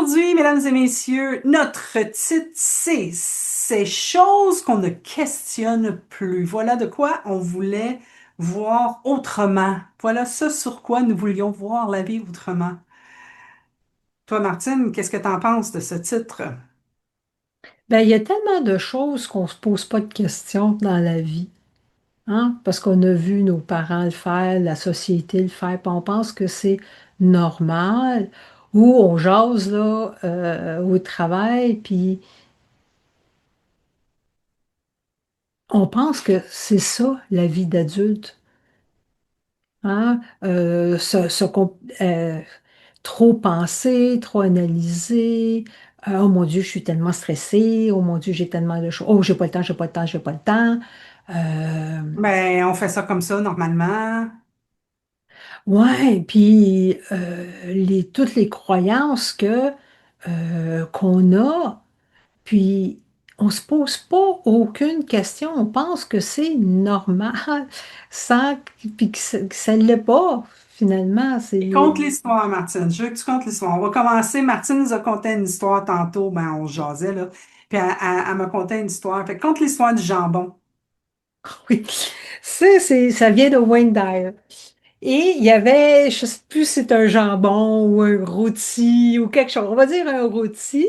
Aujourd'hui, mesdames et messieurs, notre titre, c'est Ces choses qu'on ne questionne plus. Voilà de quoi on voulait voir autrement. Voilà ce sur quoi nous voulions voir la vie autrement. Toi, Martine, qu'est-ce que tu en penses de ce titre? Ben, il y a tellement de choses qu'on ne se pose pas de questions dans la vie, hein? Parce qu'on a vu nos parents le faire, la société le faire, puis on pense que c'est normal, ou on jase là, au travail, puis on pense que c'est ça, la vie d'adulte, hein? Trop penser, trop analyser. Oh mon Dieu, je suis tellement stressée. Oh mon Dieu, j'ai tellement de choses. Oh, j'ai pas le temps, j'ai pas le temps, j'ai pas le temps. Euh, Ben, on fait ça comme ça normalement. ouais, puis toutes les croyances qu'on a, puis on se pose pas aucune question. On pense que c'est normal, sans puis que ça l'est pas, finalement. Et conte l'histoire, Martine. Je veux que tu contes l'histoire. On va commencer. Martine nous a conté une histoire tantôt. Ben, on se jasait, là. Puis elle m'a conté une histoire. Fait que conte l'histoire du jambon. Oui, ça vient de Wayne Dyer. Et il y avait, je sais plus si c'est un jambon ou un rôti ou quelque chose, on va dire un rôti.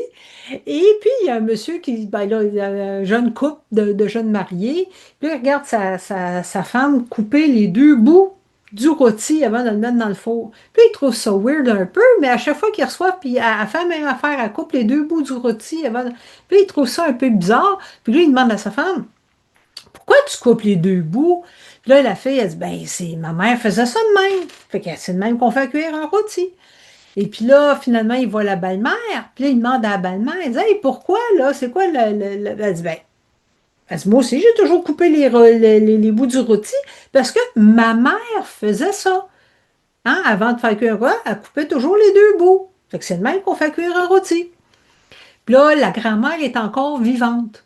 Et puis, il y a un monsieur qui, ben là, il y a un jeune couple de jeunes mariés. Puis, il regarde sa femme couper les deux bouts du rôti avant de le mettre dans le four. Puis, il trouve ça weird un peu, mais à chaque fois qu'il reçoit, puis elle fait la même affaire, elle coupe les deux bouts du rôti avant. Puis, il trouve ça un peu bizarre. Puis, lui, il demande à sa femme, pourquoi tu coupes les deux bouts? Puis là, la fille, elle dit, ben, ma mère faisait ça de même. Fait que c'est de même qu'on fait cuire un rôti. Et puis là, finalement, il voit la belle-mère. Puis là, il demande à la belle-mère, il dit, hey, pourquoi, là? C'est quoi Elle dit, ben, moi aussi, j'ai toujours coupé les bouts du rôti parce que ma mère faisait ça. Hein? Avant de faire cuire un rôti, elle coupait toujours les deux bouts. Fait que c'est de même qu'on fait cuire un rôti. Puis là, la grand-mère est encore vivante.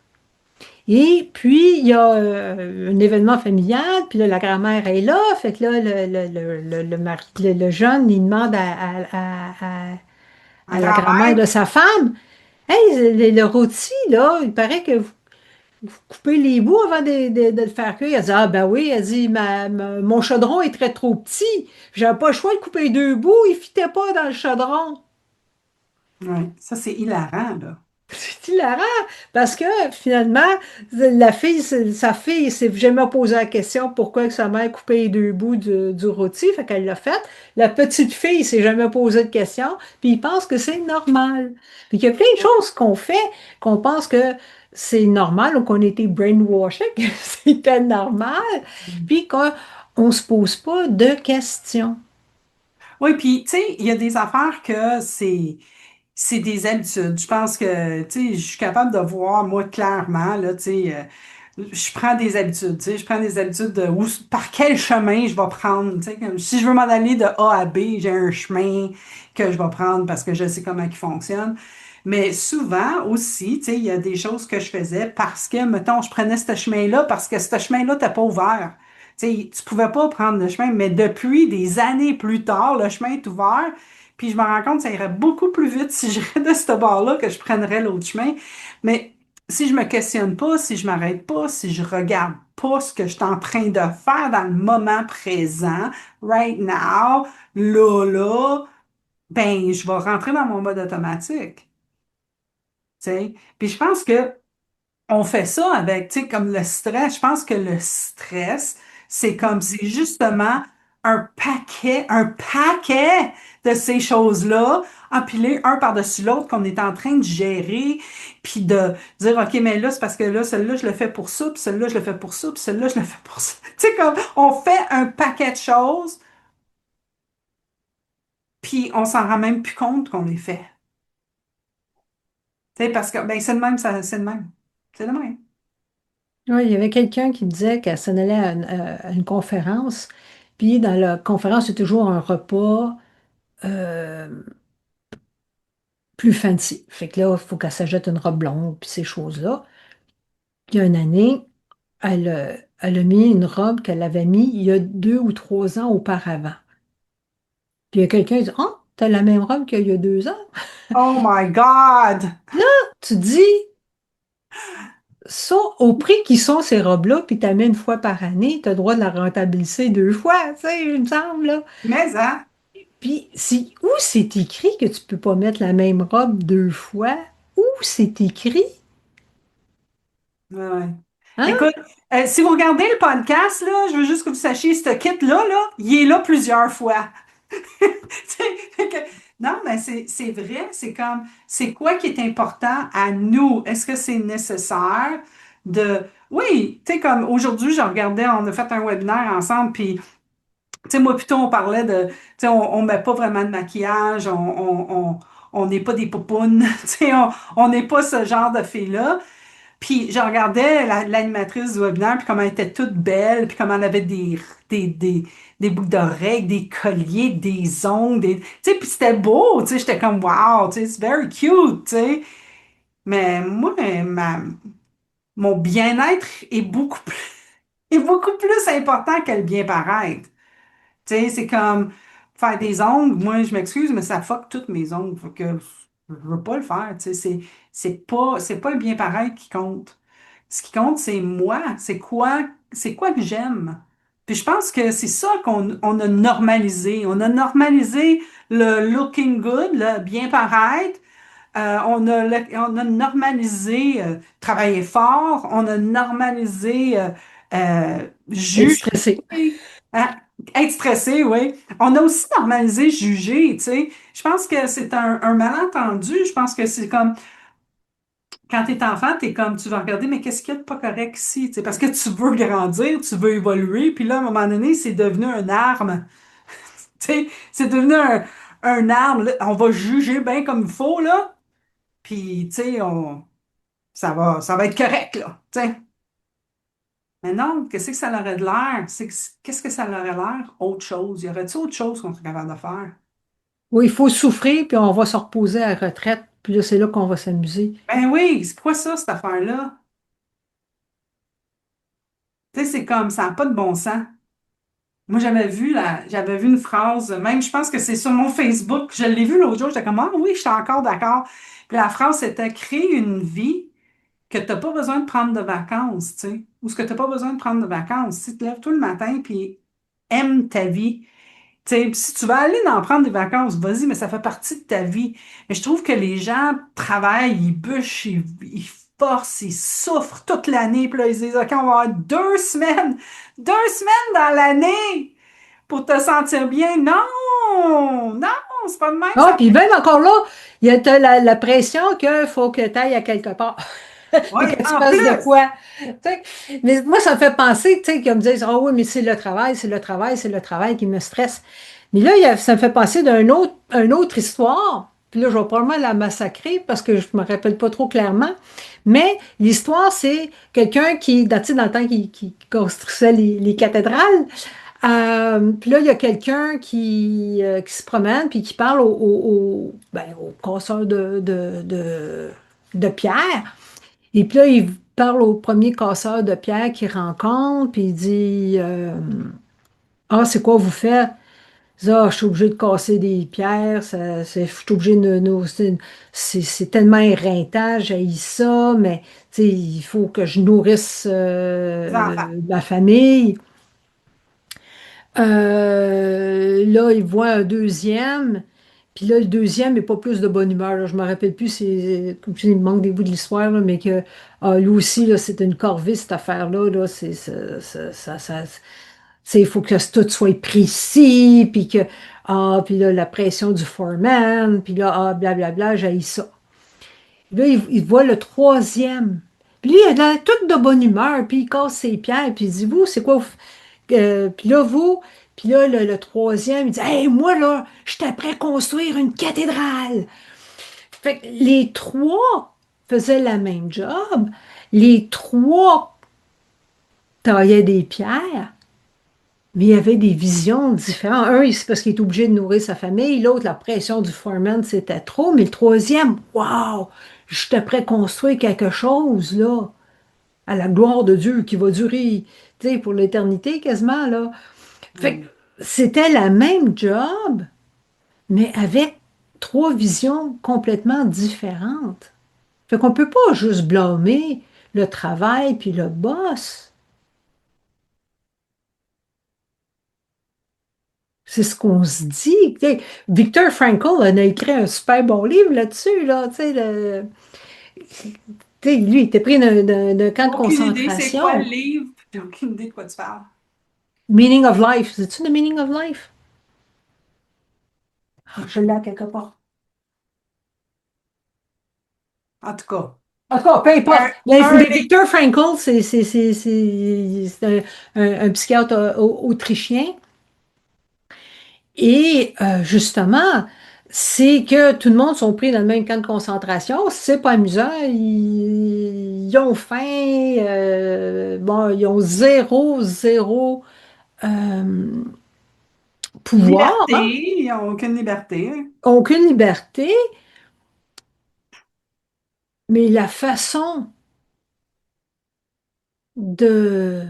Et puis, il y a un événement familial, puis là, la grand-mère est là, fait que là, le jeune, il demande Un à la grand-mère grand-père? de sa femme, hey, le rôti, là, il paraît que vous coupez les bouts avant de le faire cuire. Elle dit, ah ben oui, elle dit, mon chaudron est très trop petit, j'avais pas le choix de couper deux bouts, il fitait pas dans le chaudron. Oui, ça, c'est hilarant, là. C'est hilarant parce que finalement, la fille, sa fille s'est jamais posé la question pourquoi que sa mère coupait les deux bouts du rôti, fait qu'elle l'a fait. La petite fille s'est jamais posé de question, puis il pense que c'est normal. Puis il y a plein de choses qu'on fait qu'on pense que c'est normal ou qu'on a été brainwashé, que c'était normal, puis qu'on se pose pas de questions. Oui, puis, tu sais, il y a des affaires que c'est des habitudes. Je pense que, tu sais, je suis capable de voir, moi, clairement, là, tu sais, je prends des habitudes, tu sais, je prends des habitudes de par quel chemin je vais prendre, tu sais, comme si je veux m'en aller de A à B, j'ai un chemin que je vais prendre parce que je sais comment il fonctionne. Mais souvent aussi, tu sais, il y a des choses que je faisais parce que, mettons, je prenais ce chemin-là parce que ce chemin-là n'était pas ouvert. Tu sais, tu pouvais pas prendre le chemin, mais depuis des années plus tard, le chemin est ouvert. Puis je me rends compte que ça irait beaucoup plus vite si j'irais de ce bord-là que je prendrais l'autre chemin. Mais si je me questionne pas, si je m'arrête pas, si je regarde pas ce que je suis en train de faire dans le moment présent, right now, là, ben, je vais rentrer dans mon mode automatique. Tu sais. Puis je pense que on fait ça avec, tu sais, comme le stress. Je pense que le stress, c'est justement un paquet de ces choses-là, empilées un par-dessus l'autre qu'on est en train de gérer, puis de dire, OK, mais là, c'est parce que là, celle-là, je le fais pour ça, puis celle-là, je le fais pour ça, puis celle-là, je le fais pour ça. Tu sais, comme, on fait un paquet de choses, puis on s'en rend même plus compte qu'on les fait. Tu sais, parce que, ben, c'est le même, c'est le même. C'est le même. Oui, il y avait quelqu'un qui disait qu'elle s'en allait à une conférence, puis dans la conférence, c'est toujours un repas euh, plus fancy. Fait que là, il faut qu'elle s'achète une robe blonde, puis ces choses-là. Puis il y a une année, elle a mis une robe qu'elle avait mis il y a 2 ou 3 ans auparavant. Puis il y a quelqu'un qui dit, oh, t'as la même robe qu'il y a 2 ans? Oh my God! Tu dis, ça, au prix qui sont ces robes-là, puis tu as mis une fois par année, tu as le droit de la rentabiliser deux fois, tu sais, il me semble, là. Mais, hein? Puis, où c'est écrit que tu peux pas mettre la même robe deux fois? Où c'est écrit? Ouais, ouais. Hein? Écoute, si vous regardez le podcast, là, je veux juste que vous sachiez, ce kit-là, là, il est là plusieurs fois. Fait que- Non, mais c'est vrai, c'est comme, c'est quoi qui est important à nous? Est-ce que c'est nécessaire de... Oui, tu sais, comme aujourd'hui, je regardais, on a fait un webinaire ensemble, puis, tu sais, moi, plutôt, on parlait de, tu sais, on met pas vraiment de maquillage, on n'est pas des poupounes, tu sais, on n'est pas ce genre de filles-là. Puis je regardais l'animatrice du webinaire, puis comment elle était toute belle, puis comment elle avait des, des, des boucles d'oreilles, des colliers, des ongles, tu sais, puis c'était beau, tu sais, j'étais comme, wow, tu sais, it's very cute, tu sais. Mais moi, mon bien-être est beaucoup plus, est beaucoup plus important que le bien paraître. Tu sais, c'est comme faire des ongles. Moi, je m'excuse, mais ça fuck toutes mes ongles. Fait que je veux pas le faire. Tu sais, c'est pas le bien paraître qui compte. Ce qui compte, c'est moi. C'est quoi que j'aime. Puis je pense que c'est ça qu'on a normalisé. On a normalisé le looking good, le bien paraître. On a normalisé travailler fort. On a normalisé Être juger. stressé. Hein, être stressé, oui. On a aussi normalisé juger, tu sais. Je pense que c'est un malentendu. Je pense que c'est comme quand t'es enfant, t'es comme tu vas regarder, mais qu'est-ce qu'il y a de pas correct ici? Tu sais, parce que tu veux grandir, tu veux évoluer, puis là, à un moment donné, c'est devenu une arme. Tu sais, c'est devenu un arme. Là. On va juger bien comme il faut, là. Puis, tu sais, ça va être correct, là. Tu sais. Mais non, qu'est-ce que ça aurait de l'air? Qu'est-ce que ça aurait l'air? Autre chose. Y aurait-il autre chose qu'on serait capable de faire? Oui, il faut souffrir, puis on va se reposer à la retraite, puis là, c'est là qu'on va s'amuser. Ben oui, c'est quoi ça, cette affaire-là? Tu sais, c'est comme ça n'a pas de bon sens. Moi, j'avais vu une phrase, même je pense que c'est sur mon Facebook, je l'ai vu l'autre jour, j'étais comme, ah oui, je suis encore d'accord. Puis la phrase, c'était créer une vie que tu n'as pas besoin de prendre de vacances, tu sais, ou ce que tu n'as pas besoin de prendre de vacances. Si tu te lèves tout le matin, puis aime ta vie. Tu sais, si tu vas aller en prendre des vacances, vas-y, mais ça fait partie de ta vie. Mais je trouve que les gens travaillent, ils bûchent, ils forcent, ils souffrent toute l'année. Puis là, ils disent, OK, on va avoir 2 semaines dans l'année pour te sentir bien. Non, non, c'est pas de même, Ah, ça. puis même encore là, il y a la pression qu'il faut que tu ailles à quelque part. Oui, Puis que tu en fasses de plus. quoi. Tu sais, mais moi, ça me fait penser, tu sais, qu'ils me disent, ah oui, mais c'est le travail, c'est le travail, c'est le travail qui me stresse. Mais là, ça me fait penser une autre histoire. Puis là, je vais probablement la massacrer parce que je me rappelle pas trop clairement. Mais l'histoire, c'est quelqu'un qui, tu sais, dans le temps, qui construisait les cathédrales. Puis là, il y a quelqu'un qui se promène puis qui parle au casseur de pierre. Et puis là, il parle au premier casseur de pierre qu'il rencontre, puis il dit ah, c'est quoi vous faites? Il dit, ah, je suis obligé de casser des pierres, je suis obligé c'est tellement éreintant, j'ai ça, mais tu sais, il faut que je nourrisse Les enfants. ma famille. Là, il voit un deuxième. Puis là, le deuxième n'est pas plus de bonne humeur. Là. Je me rappelle plus, comme je dis, il me manque des bouts de l'histoire, là, mais que lui aussi, là, c'est une corvée, cette affaire-là. Là, il faut que tout soit précis, puis que puis là, la pression du foreman, puis là, blablabla, j'ai ça. Là, il voit le troisième. Puis lui, il a l'air tout de bonne humeur, puis il casse ses pierres, puis il dit, vous, c'est quoi? Puis là, puis là, le troisième, il dit, hey, moi, là, je suis prêt à construire une cathédrale. Fait que les trois faisaient la même job. Les trois taillaient des pierres, mais il y avait des visions différentes. Un, c'est parce qu'il est obligé de nourrir sa famille. L'autre, la pression du foreman, c'était trop. Mais le troisième, waouh, j'étais prêt à construire quelque chose, là, à la gloire de Dieu, qui va durer, tu sais, pour l'éternité quasiment, là. Fait que Mm. c'était la même job, mais avec trois visions complètement différentes. Fait qu'on peut pas juste blâmer le travail puis le boss. C'est ce qu'on se dit. Tu sais, Viktor Frankl en a écrit un super bon livre là-dessus, là, tu sais, tu sais, lui, il était pris d'un camp de Aucune idée, c'est quoi le concentration. livre? J'ai aucune idée de quoi tu parles. Meaning of Life. C'est-tu The Meaning of Life? Ah, je l'ai quelque part. En tout cas, En tout cas, peu importe. un, Mais un des... Viktor Frankl, c'est un psychiatre autrichien. Et justement, c'est que tout le monde sont pris dans le même camp de concentration. C'est pas amusant. Ils ont faim. Bon, ils ont zéro euh, pouvoir, Liberté, hein, ils n'ont aucune liberté. aucune liberté. Mais la façon de...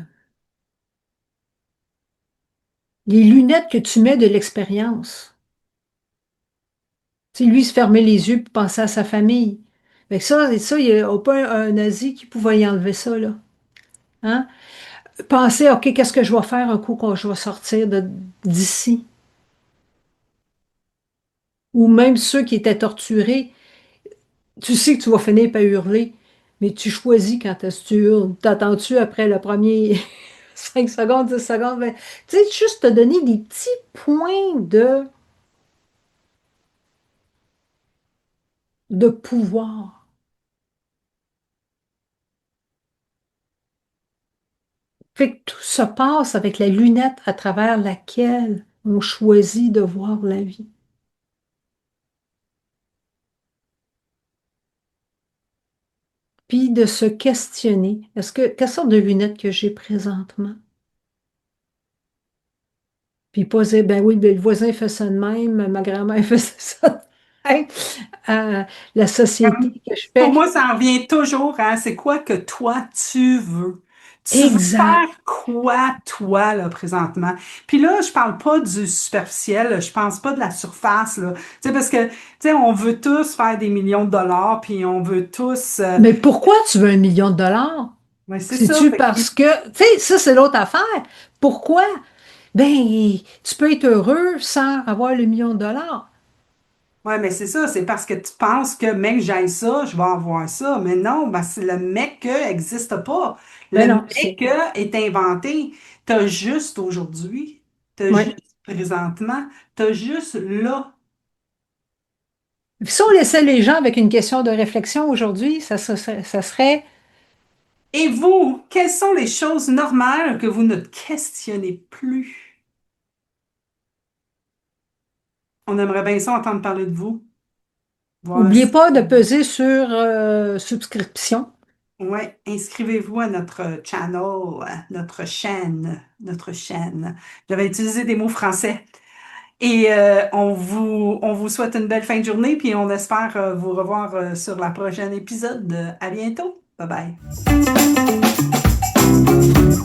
Les lunettes que tu mets de l'expérience. Tu sais, lui, il se fermait les yeux pour penser à sa famille. Fait que ça, il n'y a pas un nazi qui pouvait y enlever ça, là. Hein? Penser, OK, qu'est-ce que je vais faire un coup quand je vais sortir d'ici? Ou même ceux qui étaient torturés, tu sais que tu vas finir par hurler, mais tu choisis quand est-ce que tu hurles. T'attends-tu après le premier 5 secondes, 10 secondes, 20? Tu sais, juste te donner des petits points de pouvoir. Fait que tout se passe avec la lunette à travers laquelle on choisit de voir la vie. Puis de se questionner. Quelle sorte de lunettes que j'ai présentement? Puis pas dire, ben oui, ben le voisin fait ça de même, ma grand-mère faisait ça de même. Euh, la société que je Pour fais. moi, ça en revient toujours à c'est quoi que toi, tu veux. Tu veux Exact. faire quoi, toi, là, présentement? Puis là, je parle pas du superficiel, là, je pense pas de la surface, là. Tu sais, parce que, tu sais, on veut tous faire des millions de dollars, puis on veut tous... Mais pourquoi tu veux 1 million de dollars? ouais, c'est ça. C'est-tu parce que, tu sais, ça c'est l'autre affaire. Pourquoi? Ben, tu peux être heureux sans avoir le million de dollars. Ouais, mais c'est ça, c'est parce que tu penses que mec, j'aille ça, je vais avoir ça. Mais non, ben, c'est le mec que n'existe pas. Ben Le non, mec que est inventé. T'as juste aujourd'hui, t'as ouais. juste présentement, t'as juste là. Si on laissait les gens avec une question de réflexion aujourd'hui, ça serait, Et vous, quelles sont les choses normales que vous ne questionnez plus? On aimerait bien ça entendre parler de vous. Voir oubliez si... pas de peser sur subscription. Ouais, inscrivez-vous à notre channel, notre chaîne. J'avais utilisé des mots français. Et on vous souhaite une belle fin de journée, puis on espère vous revoir sur la prochaine épisode. À bientôt. Bye bye.